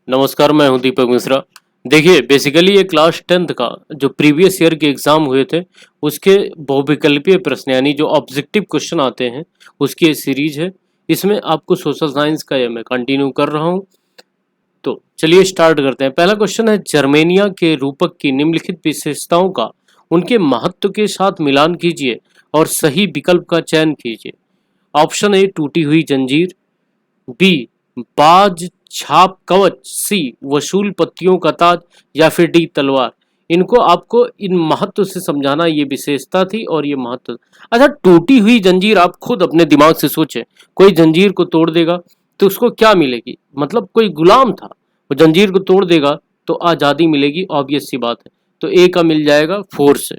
नमस्कार, मैं हूं दीपक मिश्रा। देखिए, बेसिकली ये क्लास 10th का जो प्रीवियस ईयर के एग्ज़ाम हुए थे, उसके बहुविकल्पीय प्रश्न यानी जो ऑब्जेक्टिव क्वेश्चन आते हैं, उसकी ये सीरीज़ है। इसमें आपको सोशल साइंस का ये मैं कंटिन्यू कर रहा हूं। तो चलिए स्टार्ट करते हैं। पहला क्वेश्चन है, जर्मेनिया के रूपक की निम्नलिखित विशेषताओं का उनके महत्व के साथ मिलान कीजिए और सही विकल्प का चयन कीजिए। ऑप्शन ए, टूटी हुई जंजीर। बी, बाज छाप कवच। सी, वसूल पत्तियों का ताज। या फिर डी, तलवार। इनको आपको इन महत्व से समझाना, ये विशेषता थी और ये महत्व। अच्छा, टूटी हुई जंजीर आप खुद अपने दिमाग से सोचें, कोई जंजीर को तोड़ देगा तो उसको क्या मिलेगी? मतलब कोई गुलाम था, वो जंजीर को तोड़ देगा तो आज़ादी मिलेगी, ऑब्वियस सी बात है। तो ए का मिल जाएगा फोर्स से।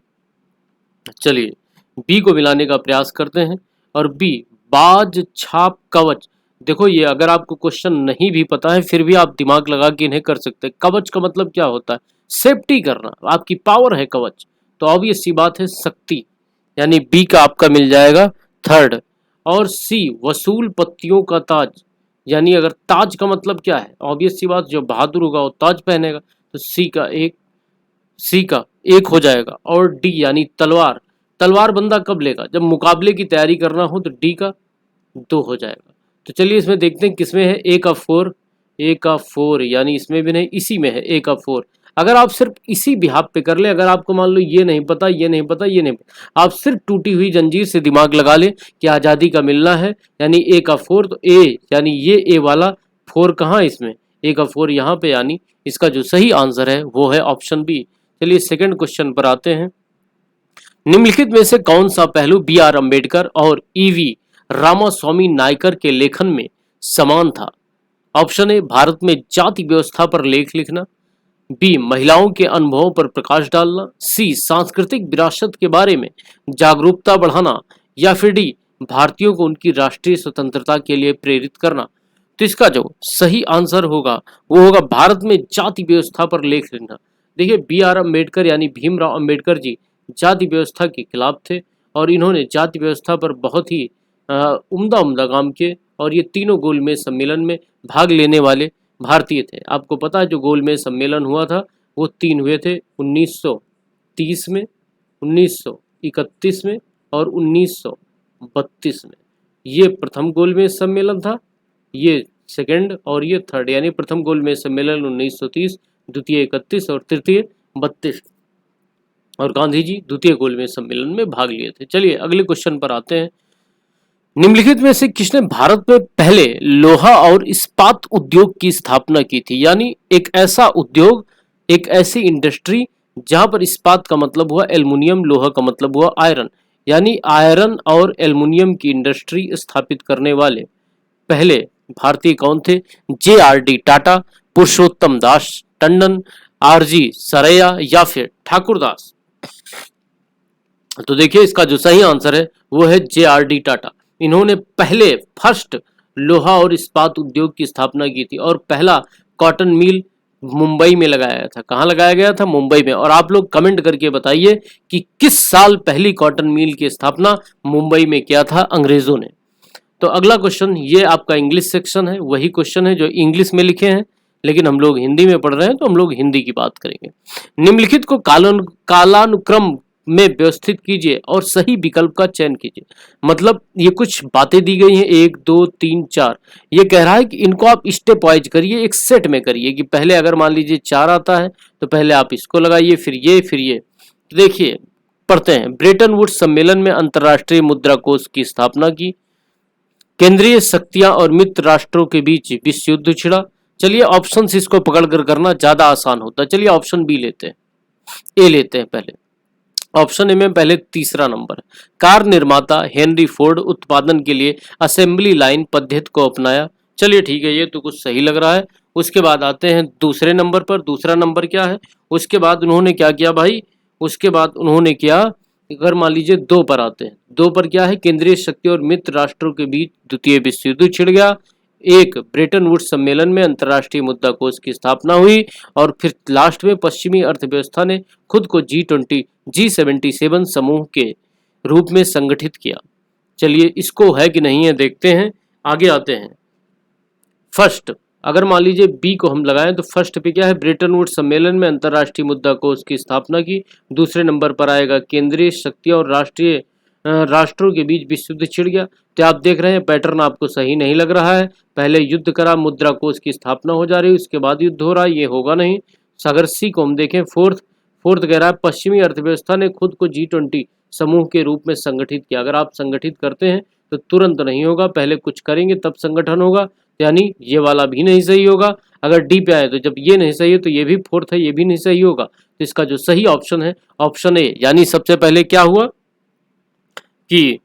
चलिए बी को मिलाने का प्रयास करते हैं। और बी, बाज छाप कवच। देखो, ये अगर आपको क्वेश्चन नहीं भी पता है फिर भी आप दिमाग लगा के इन्हें कर सकते हैं। कवच का मतलब क्या होता है? सेफ्टी करना, आपकी पावर है कवच। तो ऑब्वियस सी बात है, शक्ति। यानी बी का आपका मिल जाएगा थर्ड। और सी, वसूल पत्तियों का ताज। यानी अगर ताज का मतलब क्या है, ऑब्वियस सी बात, जो बहादुर होगा वो ताज पहनेगा। तो सी का एक हो जाएगा। और डी यानी तलवार। तलवार बंदा कब लेगा? जब मुकाबले की तैयारी करना हो। तो डी का दो हो जाएगा। तो चलिए इसमें देखते हैं किसमें है। ए का फोर। ए का फोर यानी इसमें भी नहीं, इसी में है ए का फोर। अगर आप सिर्फ इसी बिहाफ पे कर ले, अगर आपको मान लो ये नहीं पता, ये नहीं पता, ये नहीं पता, आप सिर्फ टूटी हुई जंजीर से दिमाग लगा ले कि आज़ादी का मिलना है, यानी ए का फोर। तो ए यानी ये ए वाला फोर कहाँ इसमें? ए का फोर यहाँ पे, यानी इसका जो सही आंसर है वो है ऑप्शन बी। चलिए सेकंड क्वेश्चन पर आते हैं। निम्नलिखित में से कौन सा पहलू बी आर अम्बेडकर और ईवी रामास्वामी नायकर के लेखन में समान था? ऑप्शन ए, भारत में जाति व्यवस्था पर लेख लिखना। बी, महिलाओं के अनुभवों पर प्रकाश डालना। सी, सांस्कृतिक विरासत के बारे में जागरूकता बढ़ाना। या फिर डी, भारतीयों को उनकी राष्ट्रीय स्वतंत्रता के लिए प्रेरित करना। तो इसका जो सही आंसर होगा वो होगा भारत में जाति व्यवस्था पर लेख लिखना। देखिए, बी आर अम्बेडकर यानी भीमराव अम्बेडकर जी जाति व्यवस्था के खिलाफ थे और इन्होंने जाति व्यवस्था पर बहुत ही उम्दा उम्दा काम किए। और ये तीनों गोलमेज सम्मेलन में भाग लेने वाले भारतीय थे। आपको पता है जो गोलमेज सम्मेलन हुआ था वो तीन हुए थे, 1930 में, 1931 में और 1932 में। ये प्रथम गोलमेज सम्मेलन था, ये सेकंड और ये थर्ड। यानी प्रथम गोलमेज सम्मेलन 1930, द्वितीय 31 और तृतीय 32। और गांधी जी द्वितीय गोलमेज सम्मेलन में भाग लिए थे। चलिए अगले क्वेश्चन पर आते हैं। निम्नलिखित में से किसने भारत में पहले लोहा और इस्पात उद्योग की स्थापना की थी? यानी एक ऐसा उद्योग, एक ऐसी इंडस्ट्री जहां पर इस्पात का मतलब हुआ एल्युमिनियम, लोहा का मतलब हुआ आयरन। यानी आयरन और एल्युमिनियम की इंडस्ट्री स्थापित करने वाले पहले भारतीय कौन थे? जे आर डी टाटा, पुरुषोत्तम दास टंडन, आर जी सरैया या फिर ठाकुरदास। तो देखिए इसका जो सही आंसर है वो है जे आर डी टाटा। इन्होंने पहले फर्स्ट लोहा और इस्पात उद्योग की स्थापना की थी और पहला कॉटन मिल मुंबई में लगाया गया था। कहाँ लगाया गया था? मुंबई में। और आप लोग कमेंट करके बताइए कि किस साल पहली कॉटन मिल की स्थापना मुंबई में किया था अंग्रेजों ने। तो अगला क्वेश्चन, ये आपका इंग्लिश सेक्शन है, वही क्वेश्चन है जो इंग्लिश में लिखे हैं, लेकिन हम लोग हिंदी में पढ़ रहे हैं तो हम लोग हिंदी की बात करेंगे। निम्नलिखित को कालानुक्रम में व्यवस्थित कीजिए और सही विकल्प का चयन कीजिए। मतलब ये कुछ बातें दी गई हैं, 1 2 3 4। ये कह रहा है कि इनको आप स्टेप वाइज करिए, एक सेट में करिए कि पहले अगर मान लीजिए 4 आता है तो पहले आप इसको लगाइए, फिर ये, फिर ये। तो देखिए पढ़ते हैं। ब्रेटन वुड्स सम्मेलन में अंतर्राष्ट्रीय मुद्रा कोष की स्थापना की। केंद्रीय शक्तियां और मित्र राष्ट्रों के बीच विश्व युद्ध छिड़ा। चलिए ऑप्शन इसको पकड़ कर करना ज्यादा आसान होता है। चलिए ऑप्शन बी लेते हैं, ए लेते हैं पहले। ऑप्शन ए में पहले तीसरा नंबर, कार निर्माता हेनरी फोर्ड उत्पादन के लिए असेंबली लाइन पद्धति को अपनाया। चलिए ठीक है, ये तो कुछ सही लग रहा है। उसके बाद आते हैं दूसरे नंबर पर। दूसरा नंबर क्या है? उसके बाद उन्होंने क्या किया भाई? उसके बाद उन्होंने क्या, अगर मान लीजिए 2 पर आते हैं। 2 पर क्या है? केंद्रीय शक्ति और मित्र राष्ट्रों के बीच द्वितीय विश्व युद्ध छिड़ गया। एक, ब्रेटन वुड्स सम्मेलन में अंतर्राष्ट्रीय मुद्रा कोष की स्थापना हुई। और फिर लास्ट में पश्चिमी अर्थव्यवस्था ने खुद को G77 समूह के रूप में संगठित किया। चलिए इसको है कि नहीं है देखते हैं, आगे आते हैं। फर्स्ट, अगर मान लीजिए बी को हम लगाएं तो फर्स्ट पे क्या है, ब्रेटन वुड्स सम्मेलन में अंतर्राष्ट्रीय मुद्रा कोष की स्थापना की। दूसरे नंबर पर आएगा केंद्रीय शक्तियां और राष्ट्रीय राष्ट्रों के बीच विश्व युद्ध छिड़ गया। तो आप देख रहे हैं पैटर्न आपको सही नहीं लग रहा है, पहले युद्ध करा, मुद्रा कोष की स्थापना हो जा रही है, उसके बाद युद्ध हो रहा है, ये होगा नहीं। अगर सी को हम देखें, फोर्थ कह रहा है पश्चिमी अर्थव्यवस्था ने खुद को G20 समूह के रूप में संगठित किया। अगर आप संगठित करते हैं तो तुरंत नहीं होगा, पहले कुछ करेंगे तब संगठन होगा, यानी ये वाला भी नहीं सही होगा। अगर डी पे आए तो जब ये नहीं सही है तो ये भी फोर्थ है, ये भी नहीं सही होगा। तो इसका जो सही ऑप्शन है ऑप्शन ए, यानी सबसे पहले क्या हुआ कि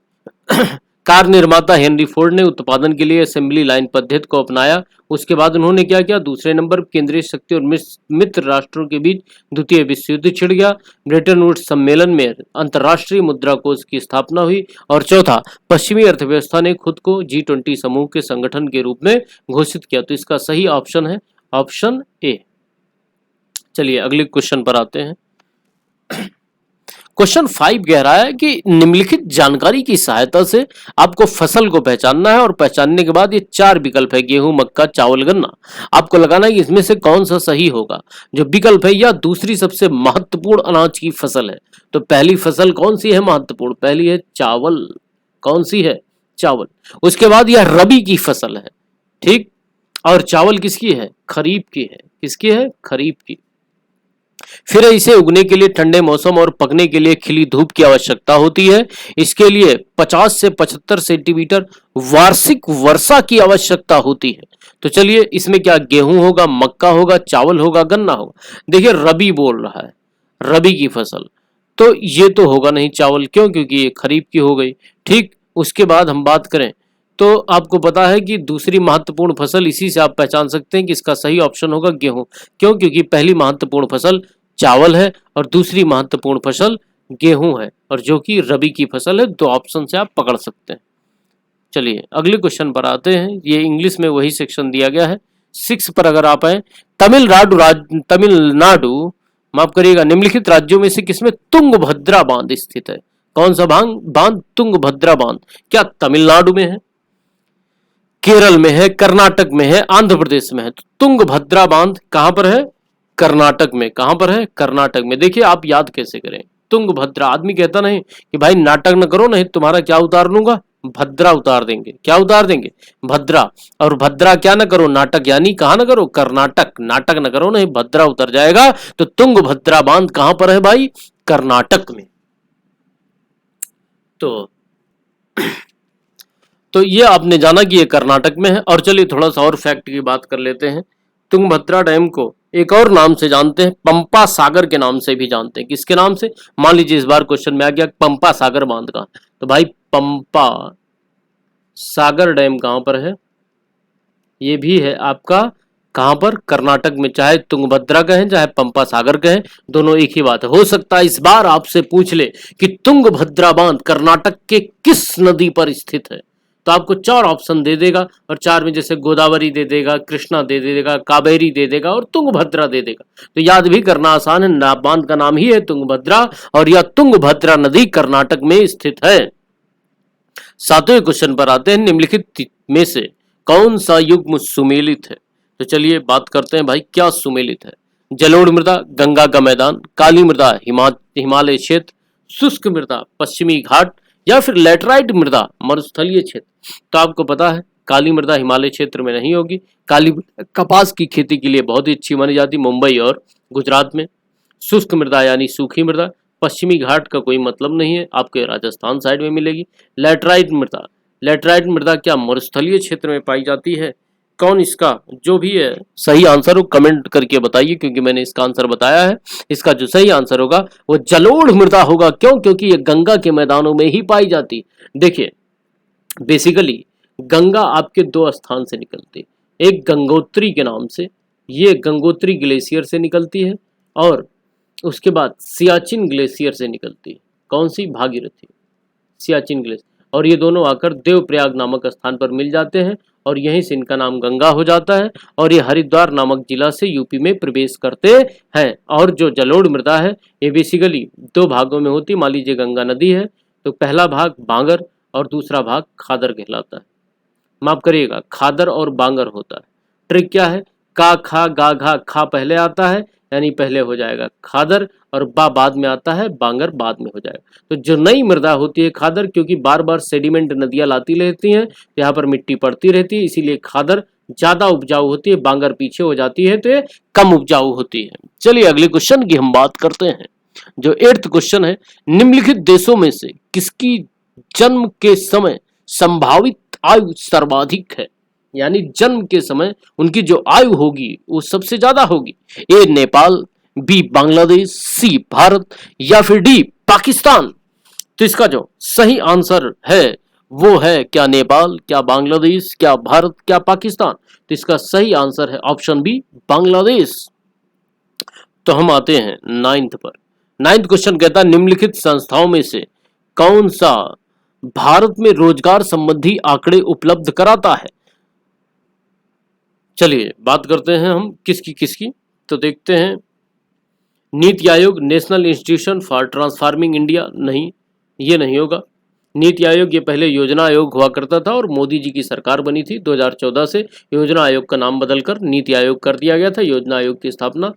कार निर्माता हेनरी फोर्ड ने उत्पादन के लिए असेंबली लाइन पद्धति को अपनाया। उसके बाद उन्होंने क्या किया, दूसरे नंबर केंद्रीय शक्ति और मित्र राष्ट्रों के बीच द्वितीय विश्व युद्ध छिड़ गया। ब्रेटन वुड्स सम्मेलन में अंतर्राष्ट्रीय मुद्रा कोष की स्थापना हुई। और चौथा, पश्चिमी अर्थव्यवस्था ने खुद को G20 समूह के संगठन के रूप में घोषित किया। तो इसका सही ऑप्शन है ऑप्शन ए। चलिए अगले क्वेश्चन पर आते हैं। क्वेश्चन 5 कह रहा है कि निम्नलिखित जानकारी की सहायता से आपको फसल को पहचानना है और पहचानने के बाद ये 4 विकल्प है, गेहूं, मक्का, चावल, गन्ना। आपको लगाना है कि इसमें से कौन सा सही होगा। जो विकल्प है, या दूसरी सबसे महत्वपूर्ण अनाज की फसल है। तो पहली फसल कौन सी है महत्वपूर्ण, पहली है चावल। कौन सी है, चावल। उसके बाद यह रबी की फसल है, ठीक। और चावल किसकी है, खरीफ की है। किसकी है, खरीफ की। फिर इसे उगने के लिए ठंडे मौसम और पकने के लिए खिली धूप की आवश्यकता होती है। इसके लिए 50 से 75 सेंटीमीटर वार्षिक वर्षा की आवश्यकता होती है। तो चलिए इसमें क्या गेहूं होगा, मक्का होगा, चावल होगा, गन्ना होगा। देखिए रबी बोल रहा है, रबी की फसल, तो ये तो होगा नहीं चावल, क्यों, क्योंकि ये खरीफ की हो गई, ठीक। उसके बाद हम बात करें तो आपको पता है कि दूसरी महत्वपूर्ण फसल, इसी से आप पहचान सकते हैं कि इसका सही ऑप्शन होगा गेहूं। क्यों, क्योंकि पहली महत्वपूर्ण फसल चावल है और दूसरी महत्वपूर्ण फसल गेहूं है, और जो कि रबी की फसल है। 2 ऑप्शन से आप पकड़ सकते हैं। चलिए अगले क्वेश्चन पर आते हैं। ये इंग्लिश में वही सेक्शन दिया गया है। 6 पर अगर आप आए, तमिलनाडु माफ करिएगा, निम्नलिखित राज्यों में से किसमें तुंगभद्रा बांध स्थित है। कौन सा बांध, तुंगभद्रा बांध। क्या तमिलनाडु में है, केरल में है, कर्नाटक में है, आंध्र प्रदेश में है। तो तुंगभद्रा बांध कहां पर है, कर्नाटक में। कहां पर है, कर्नाटक में। देखिए आप याद कैसे करें, तुंगभद्रा। आदमी कहता नहीं कि भाई नाटक न करो, नहीं तुम्हारा क्या उतार लूंगा, भद्रा उतार देंगे। क्या उतार देंगे, भद्रा। और भद्रा क्या न करो, नाटक, यानी कहां न करो, कर्नाटक। नाटक न करो, नहीं भद्रा उतर जाएगा। तो तुंगभद्रा बांध कहां पर है भाई, कर्नाटक में। तो ये आपने जाना कि ये कर्नाटक में है। और चलिए थोड़ा सा और फैक्ट की बात कर लेते हैं। तुंगभद्रा डैम को एक और नाम से जानते हैं, पंपा सागर के नाम से भी जानते हैं। किसके नाम से, मान लीजिए इस बार क्वेश्चन में आ गया पंपा सागर बांध का, तो भाई पंपा सागर डैम कहां पर है, ये भी है आपका कहां पर, कर्नाटक में। चाहे तुंगभद्रा कहें चाहे पंपा सागर कहें, दोनों एक ही बात है। हो सकता है इस बार आपसे पूछ ले कि तुंगभद्रा बांध कर्नाटक के किस नदी पर स्थित है, तो आपको 4 ऑप्शन दे देगा। और 4 में जैसे गोदावरी दे देगा, कृष्णा दे देगा, कावेरी दे देगा और तुंगभद्रा दे देगा। तो याद भी करना आसान है, बांध का नाम ही है तुंगभद्रा, और यह तुंगभद्रा नदी कर्नाटक में स्थित है। 7वें क्वेश्चन पर आते हैं। निम्नलिखित में से कौन सा युग्म सुमेलित है। तो चलिए बात करते हैं भाई क्या सुमेलित है। जलोढ़ मृदा, गंगा का मैदान, काली मृदा, हिमालय क्षेत्र, शुष्क मृदा, पश्चिमी घाट, या फिर लेटराइट मृदा, मरुस्थलीय क्षेत्र। तो आपको पता है काली मृदा हिमालय क्षेत्र में नहीं होगी। काली कपास की खेती के लिए बहुत ही अच्छी मानी जाती, मुंबई और गुजरात में। शुष्क मृदा यानी सूखी मृदा, पश्चिमी घाट का कोई मतलब नहीं है, आपके राजस्थान साइड में मिलेगी। लेटराइट मृदा क्या मरुस्थलीय क्षेत्र में पाई जाती है। कौन इसका जो भी है सही आंसर हो कमेंट करके बताइए, क्योंकि मैंने इसका आंसर बताया है। इसका जो सही आंसर होगा वो जलोढ़ मृदा होगा। क्यों, क्योंकि ये गंगा के मैदानों में ही पाई जाती। देखिए बेसिकली गंगा आपके 2 स्थान से निकलती, एक गंगोत्री के नाम से, ये गंगोत्री ग्लेशियर से निकलती है, और उसके बाद सियाचिन ग्लेशियर से निकलती है। कौन सी, भागीरथी, सियाचिन ग्लेशियर। और ये दोनों आकर देवप्रयाग नामक स्थान पर मिल जाते हैं, और यहीं से इनका नाम गंगा हो जाता है। और ये हरिद्वार नामक जिला से यूपी में प्रवेश करते हैं। और जो जलोढ़ मृदा है ये बेसिकली 2 भागों में होती। मान लीजिए गंगा नदी है तो पहला भाग बांगर और दूसरा भाग खादर कहलाता है। माफ करिएगा, खादर और बांगर होता है। ट्रिक क्या है, का खा गा घा, खा पहले आता है यानी पहले हो जाएगा खादर, और बा बाद में आता है, बांगर बाद में हो जाएगा। तो जो नई मृदा होती है खादर, क्योंकि बार बार सेडिमेंट नदियां लाती रहती हैं, यहाँ पर मिट्टी पड़ती रहती है, इसीलिए खादर ज्यादा उपजाऊ होती है, बांगर पीछे हो जाती है तो ये कम उपजाऊ होती है। चलिए अगले क्वेश्चन की हम बात करते हैं। जो 8th क्वेश्चन है, निम्नलिखित देशों में से किसकी जन्म के समय संभावित आयु सर्वाधिक है, यानी जन्म के समय उनकी जो आयु होगी वो सबसे ज्यादा होगी। ए नेपाल, बी बांग्लादेश, सी भारत, या फिर डी पाकिस्तान। तो इसका जो सही आंसर है वो है क्या नेपाल, क्या बांग्लादेश, क्या भारत, क्या पाकिस्तान। तो इसका सही आंसर है ऑप्शन बी बांग्लादेश। तो हम आते हैं 9th पर। 9th क्वेश्चन कहता है, निम्नलिखित संस्थाओं में से कौन सा भारत में रोजगार संबंधी आंकड़े उपलब्ध कराता है। चलिए बात करते हैं हम किसकी। तो देखते हैं, NITI Aayog, national institution for transforming India, नहीं ये नहीं होगा। नीति आयोग ये पहले योजना आयोग हुआ करता था और मोदी जी की सरकार बनी थी 2014 से योजना आयोग का नाम बदलकर नीति आयोग कर दिया गया था। योजना आयोग की स्थापना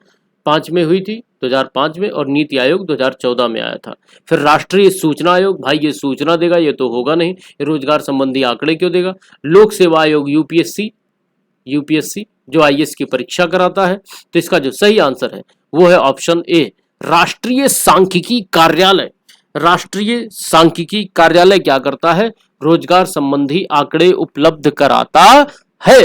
5 में हुई थी 2005 में, और नीति आयोग 2014 में आया था। फिर राष्ट्रीय सूचना आयोग, भाई ये सूचना देगा, ये तो होगा नहीं, ये रोजगार संबंधी आंकड़े क्यों देगा। लोक सेवा आयोग यूपीएससी जो आईएएस की परीक्षा कराता है। तो इसका जो सही आंसर है वो है ऑप्शन ए राष्ट्रीय सांख्यिकी कार्यालय। राष्ट्रीय सांख्यिकी कार्यालय क्या करता है, रोजगार संबंधी आंकड़े उपलब्ध कराता है।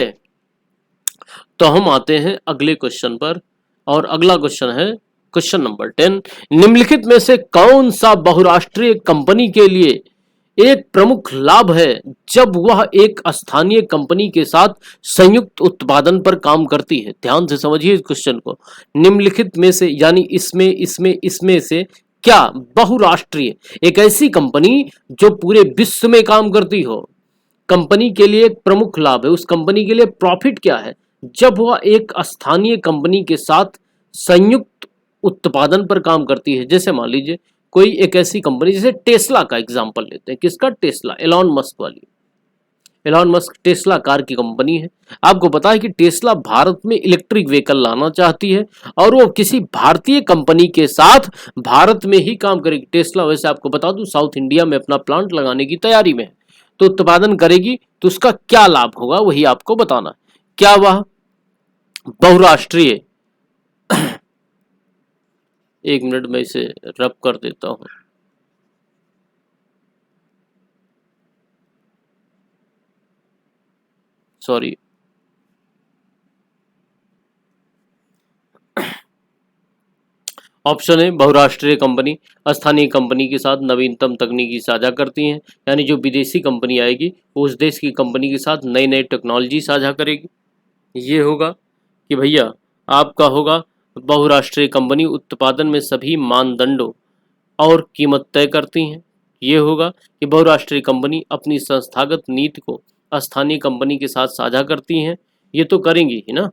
तो हम आते हैं अगले क्वेश्चन पर, और अगला क्वेश्चन है क्वेश्चन नंबर 10, निम्नलिखित में से कौन सा बहुराष्ट्रीय कंपनी के लिए एक प्रमुख लाभ है जब वह एक स्थानीय कंपनी के साथ संयुक्त उत्पादन पर काम करती है। ध्यान से समझिए इस क्वेश्चन को। निम्नलिखित में से यानी इसमें से क्या बहुराष्ट्रीय, एक ऐसी कंपनी जो पूरे विश्व में काम करती हो, कंपनी के लिए एक प्रमुख लाभ है, उस कंपनी के लिए प्रॉफिट क्या है जब वह एक स्थानीय कंपनी के साथ संयुक्त उत्पादन पर काम करती है। जैसे मान लीजिए कोई एक ऐसी कंपनी, जैसे टेस्ला का एग्जांपल लेते हैं, किसका, टेस्ला, एलॉन मस्क वाली। एलॉन मस्क टेस्ला कार की कंपनी है। आपको पता है कि टेस्ला भारत में इलेक्ट्रिक व्हीकल लाना चाहती है और वो किसी भारतीय कंपनी के साथ भारत में ही काम करेगी। टेस्ला वैसे आपको बता दूं साउथ इंडिया में अपना प्लांट लगाने की तैयारी में है, तो उत्पादन करेगी, तो उसका क्या लाभ होगा वही आपको बताना। क्या वह बहुराष्ट्रीय, एक मिनट में इसे रब कर देता हूं, सॉरी, ऑप्शन है बहुराष्ट्रीय कंपनी स्थानीय कंपनी के साथ नवीनतम तकनीकी साझा करती हैं, यानी जो विदेशी कंपनी आएगी वो उस देश की कंपनी के साथ नई नई टेक्नोलॉजी साझा करेगी। ये होगा कि भैया आपका होगा बहुराष्ट्रीय कंपनी उत्पादन में सभी मानदंडों और कीमत तय करती हैं। ये होगा कि बहुराष्ट्रीय कंपनी अपनी संस्थागत नीति को स्थानीय कंपनी के साथ साझा करती हैं। ये तो करेंगी ही ना।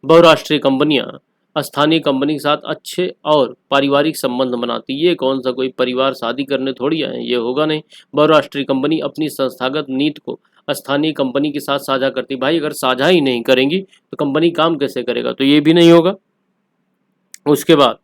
बहुराष्ट्रीय कंपनियां स्थानीय कंपनी के साथ अच्छे और पारिवारिक संबंध बनाती, ये कौन सा कोई परिवार शादी करने थोड़ी आए, ये होगा नहीं। बहुराष्ट्रीय कंपनी अपनी संस्थागत नीति को स्थानीय कंपनी के साथ साझा करती, भाई अगर साझा ही नहीं करेंगी तो कंपनी काम कैसे करेगा, तो ये भी नहीं होगा। उसके बाद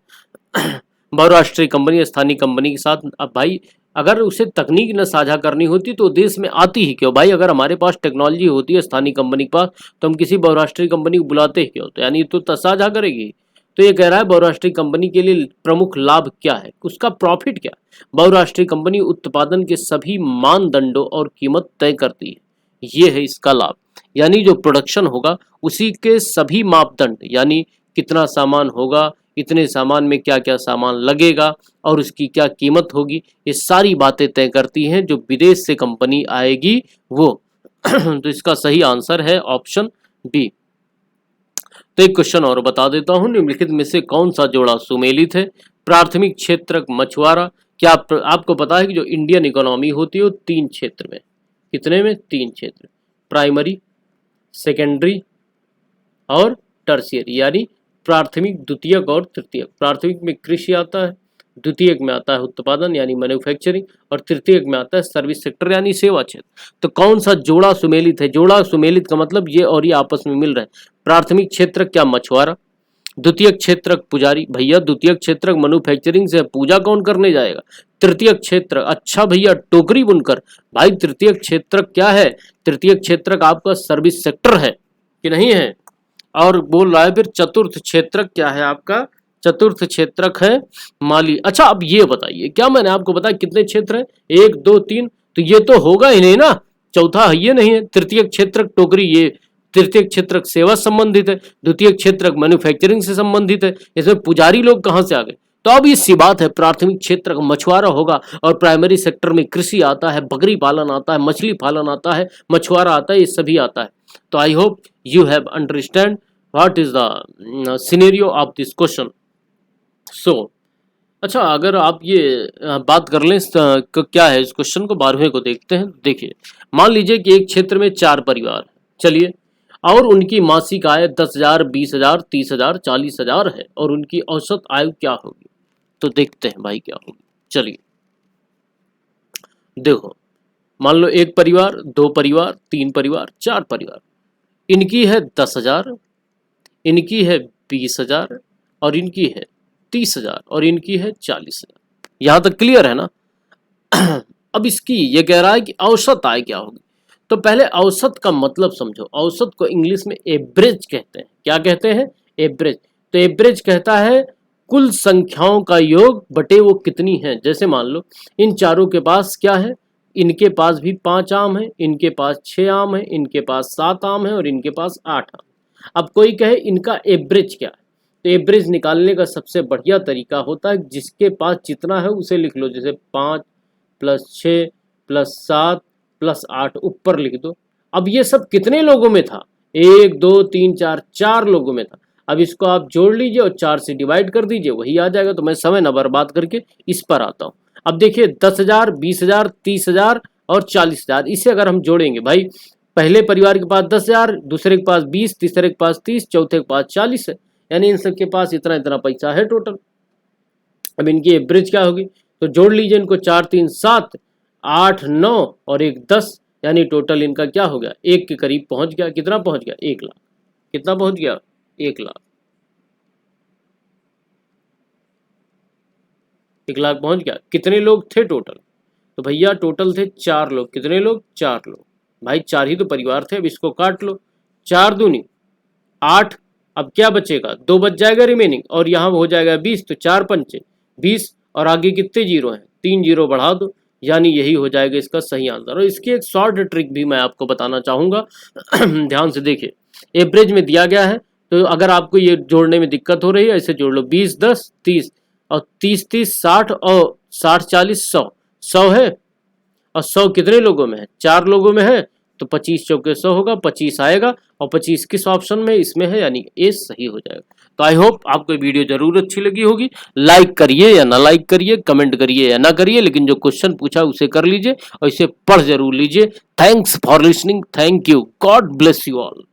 बहुराष्ट्रीय कंपनी स्थानीय कंपनी के साथ, अब भाई अगर उसे तकनीक न साझा करनी होती तो देश में आती ही क्यों, भाई अगर हमारे पास टेक्नोलॉजी होती है स्थानीय कंपनी के पास तो हम किसी बहुराष्ट्रीय कंपनी को बुलाते ही क्यों, तो यानी तो साझा करेगी। तो ये कह रहा है बहुराष्ट्रीय कंपनी के लिए प्रमुख लाभ क्या है, उसका प्रॉफिट क्या। बहुराष्ट्रीय कंपनी उत्पादन के सभी मानदंडों और कीमत तय करती है, ये है इसका लाभ। यानी जो प्रोडक्शन होगा उसी के सभी मापदंड, यानी कितना सामान होगा, इतने सामान में क्या क्या सामान लगेगा और उसकी क्या कीमत होगी, ये सारी बातें तय करती हैं जो विदेश से कंपनी आएगी वो। तो इसका सही आंसर है ऑप्शन बी। तो एक क्वेश्चन और बता देता हूं, निम्नलिखित में से कौन सा जोड़ा सुमेलित है। प्राथमिक क्षेत्र मछुआरा, क्या आपको पता है कि जो इंडियन इकोनॉमी होती है वो 3 क्षेत्र में, कितने में, 3 क्षेत्र, प्राइमरी, सेकेंडरी और टर्शियरी, यानी प्राथमिक, द्वितीयक और तृतीयक। प्राथमिक में कृषि आता है, द्वितीयक में आता है उत्पादन यानी मैन्युफैक्चरिंग, और तृतीयक में आता है सर्विस सेक्टर यानी सेवा क्षेत्र। तो कौन सा जोड़ा सुमेलित है? जोड़ा सुमेलित का मतलब ये और ये आपस में मिल रहे हैं। प्राथमिक क्षेत्रक क्या? मछुआरा। द्वितीयक क्षेत्रक पुजारी। भैया द्वितीयक क्षेत्रक मैन्युफैक्चरिंग से पूजा कौन करने जाएगा? तृतीयक क्षेत्र, अच्छा भैया टोकरी बुनकर। भाई तृतीयक क्षेत्रक क्या है? तृतीयक क्षेत्रक आपका सर्विस सेक्टर है कि नहीं है? और बोल रहा है फिर चतुर्थ क्षेत्रक क्या है आपका? चतुर्थ क्षेत्रक है माली। अच्छा अब ये बताइए, क्या मैंने आपको बताया कितने क्षेत्र है? 1 2 3, तो ये तो होगा ही नहीं ना, चौथा है ये नहीं है। तृतीयक क्षेत्रक टोकरी, ये तृतीयक क्षेत्रक सेवा संबंधित है, द्वितीयक क्षेत्रक मैन्युफैक्चरिंग से संबंधित है, इसमें पुजारी लोग कहाँ से आ गए? तो अब ये सी बात है, प्राथमिक क्षेत्र मछुआरा होगा और प्राइमरी सेक्टर में कृषि आता है, बकरी पालन आता है, मछली पालन आता है, मछुआरा आता है, ये सभी आता है। तो I hope you have understand what is the scenario of this question. So अच्छा, अगर आप ये बात कर लें क्या है इस क्वेश्चन को, 12वें को देखते हैं। देखिए मान लीजिए कि एक क्षेत्र में 4 परिवार, चलिए, और उनकी मासिक आय 10,000, 20,000, 30,000, 40,000 है, और उनकी औसत आयु क्या होगी? तो देखते हैं भाई क्या होगी। चलिए देखो, मान लो 1 परिवार, 2 परिवार, 3 परिवार, 4 परिवार, इनकी है 10,000, इनकी है 20,000, और इनकी है 30,000, और इनकी है 40,000। यहां तक क्लियर है ना? अब इसकी ये कह रहा है कि औसत आय क्या होगी। तो पहले औसत का मतलब समझो। औसत को इंग्लिश में एवरेज कहते हैं। क्या कहते हैं? एवरेज। तो एवरेज कहता है कुल संख्याओं का योग बटे वो कितनी है। जैसे मान लो इन चारों के पास क्या है, इनके पास भी 5 आम है, इनके पास 6 आम है, इनके पास 7 आम है, और इनके पास 8 आम। अब कोई कहे इनका एवरेज क्या है, तो एवरेज निकालने का सबसे बढ़िया तरीका होता है जिसके पास जितना है उसे लिख लो। जैसे 5 + 6 + 7 + 8 ऊपर लिख दो। अब ये सब कितने लोगों में था? 1 2 3 4, 4 लोगों में था। अब इसको आप जोड़ लीजिए और 4 से डिवाइड कर दीजिए, वही आ जाएगा। तो मैं समय न बर्बाद करके इस पर आता हूँ। अब देखिए 10,000, 20,000, 30,000 और 40,000, इसे अगर हम जोड़ेंगे भाई, पहले परिवार के पास 10,000, दूसरे के पास 20, तीसरे के पास 30, चौथे के पास 40 है, यानी इन सबके पास इतना इतना पैसा है टोटल। अब इनकी एवरेज क्या होगी? तो जोड़ लीजिए इनको, 4 3 7, 8 9 और 1 10, यानी टोटल इनका क्या हो गया? 1 के करीब पहुंच गया। कितना पहुंच गया? 1 लाख। कितना पहुंच गया? 1 लाख। 1 लाख पहुंच गया। कितने लोग थे टोटल? तो भैया टोटल थे 4 लोग। कितने लोग? 4 लोग। भाई 4 ही तो परिवार थे। अब इसको काट लो, 4 दूनी 8, अब क्या बचेगा? 2 बच जाएगा रिमेनिंग, और यहाँ हो जाएगा 20, तो 4 पंचे 20, और आगे कितने जीरो हैं? 3 जीरो बढ़ा दो, यानी यही हो जाएगा इसका सही आंसर। और इसकी एक शॉर्ट ट्रिक भी मैं आपको बताना चाहूँगा। ध्यान से देखिए, एवरेज में दिया गया है, तो अगर आपको ये जोड़ने में दिक्कत हो रही है, ऐसे जोड़ लो, 20 10 30, और 30 30 60, और 60 40 100। 100 है, और 100 कितने लोगों में है? 4 लोगों में है, तो 25 चौके 100 होगा, 25 आएगा, और 25 किस ऑप्शन में? इसमें है, यानी ए सही हो जाएगा। तो आई होप आपको वीडियो जरूर अच्छी लगी होगी। लाइक करिए या ना लाइक करिए, कमेंट करिए या ना करिए, लेकिन जो क्वेश्चन पूछा उसे कर लीजिए और इसे पढ़ जरूर लीजिए। Thanks for listening. Thank you. God bless you all.